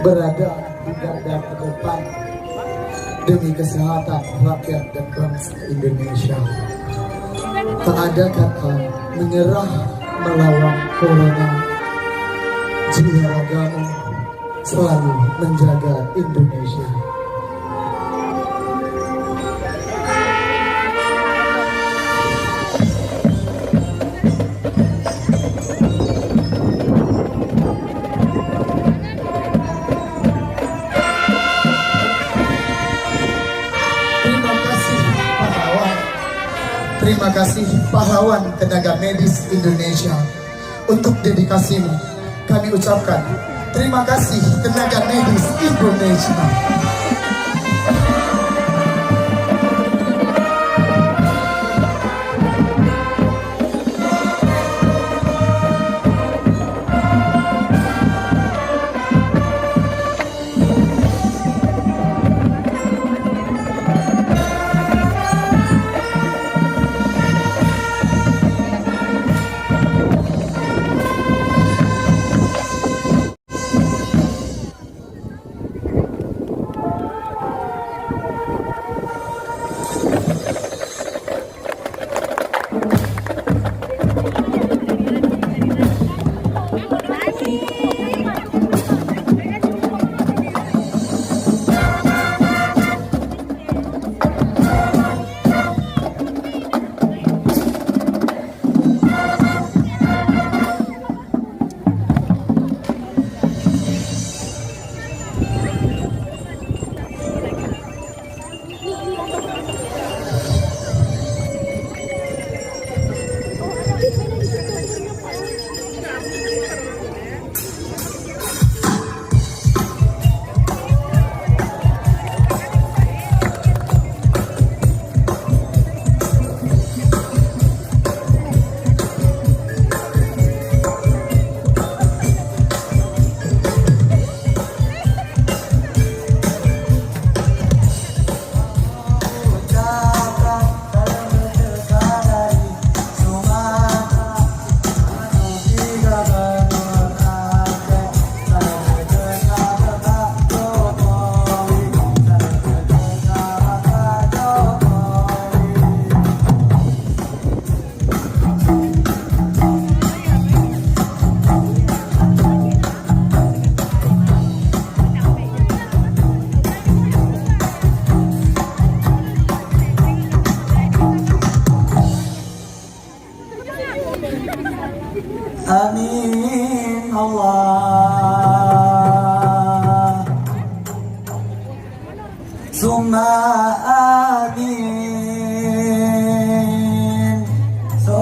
berada di garda terdepan demi kesehatan rakyat dan bangsa Indonesia. Tak ada kata menyerah melawan corona. Jiwa ragamu selalu menjaga Indonesia. Terima kasih pahlawan tenaga medis Indonesia. Untuk dedikasimu kami ucapkan terima kasih tenaga medis Indonesia. Summa amin. So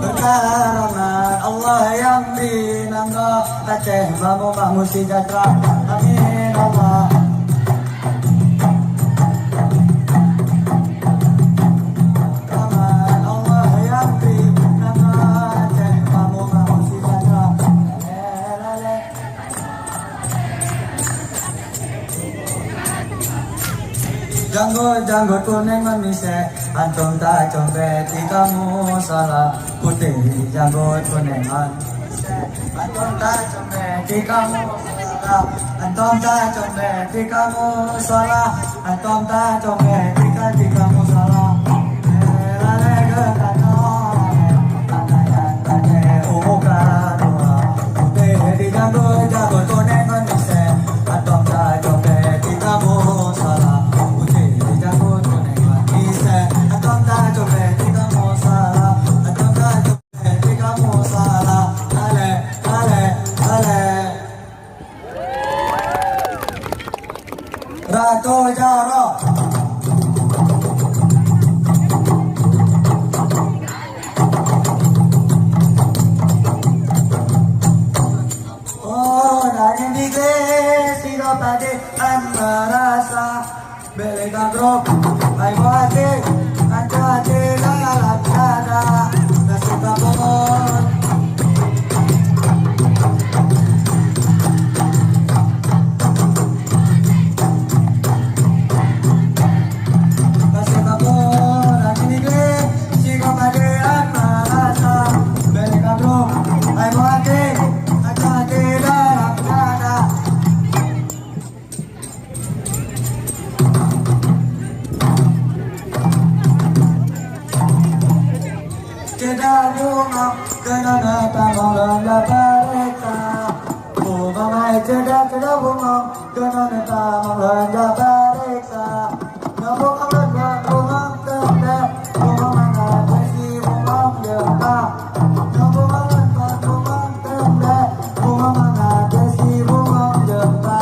berkarangan Allah yang binangga Aceh Mamu Mahmud sejahtera. Amin Allah. Rahman Allah yang binangga Aceh Mamu Mahmud sejahtera. Janggut kuning manisnya antum tak combet di kamu salah putih janggut kuning manisnya antum tak combet di kamu salah antum tak combet di kamu salah antum tak combet di kamu salah lale gekano putih di janggut kuning manisnya antum tak combet di kamu salah Ratu Jaro. Oh, dari bigre siro pade an merasa belega grok ai wate ate la kada nasuka bon. Kenana tamang la pareka, bunga mai cedak bunga, kenana tamang la pareka, namo bunga bunga tenda, bunga mana besi bunga jeka, namo bunga bunga tenda, bunga mana besi bunga jeka.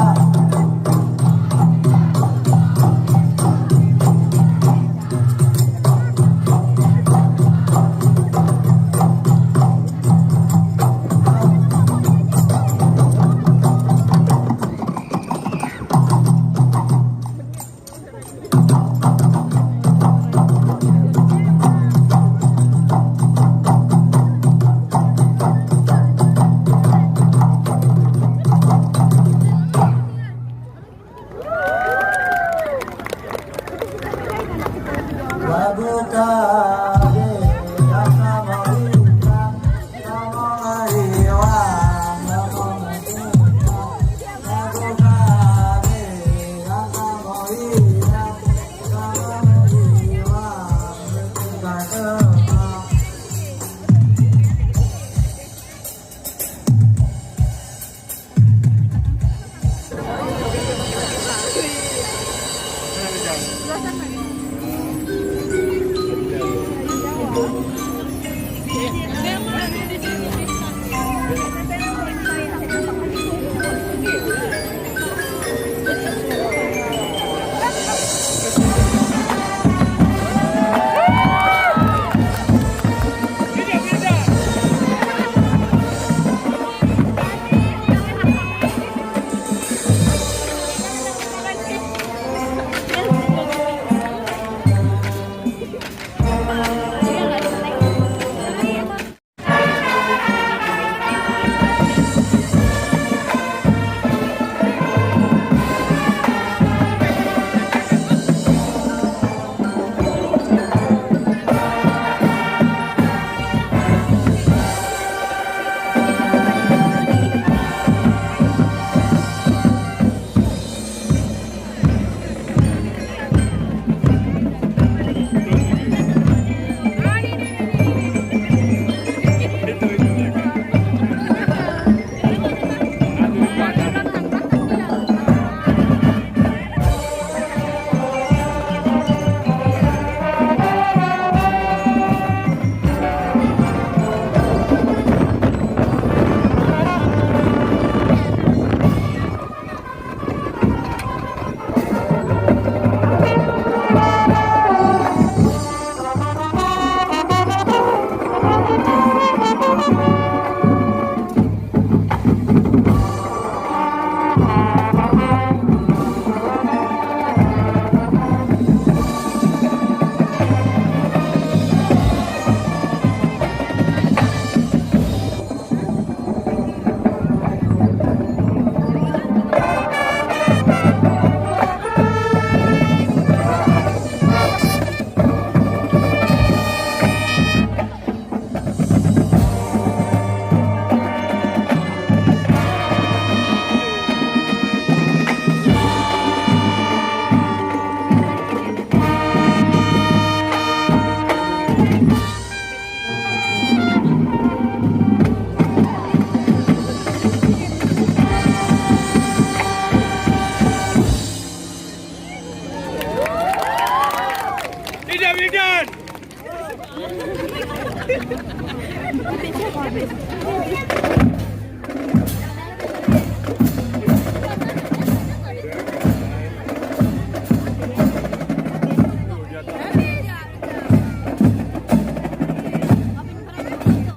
Wigan!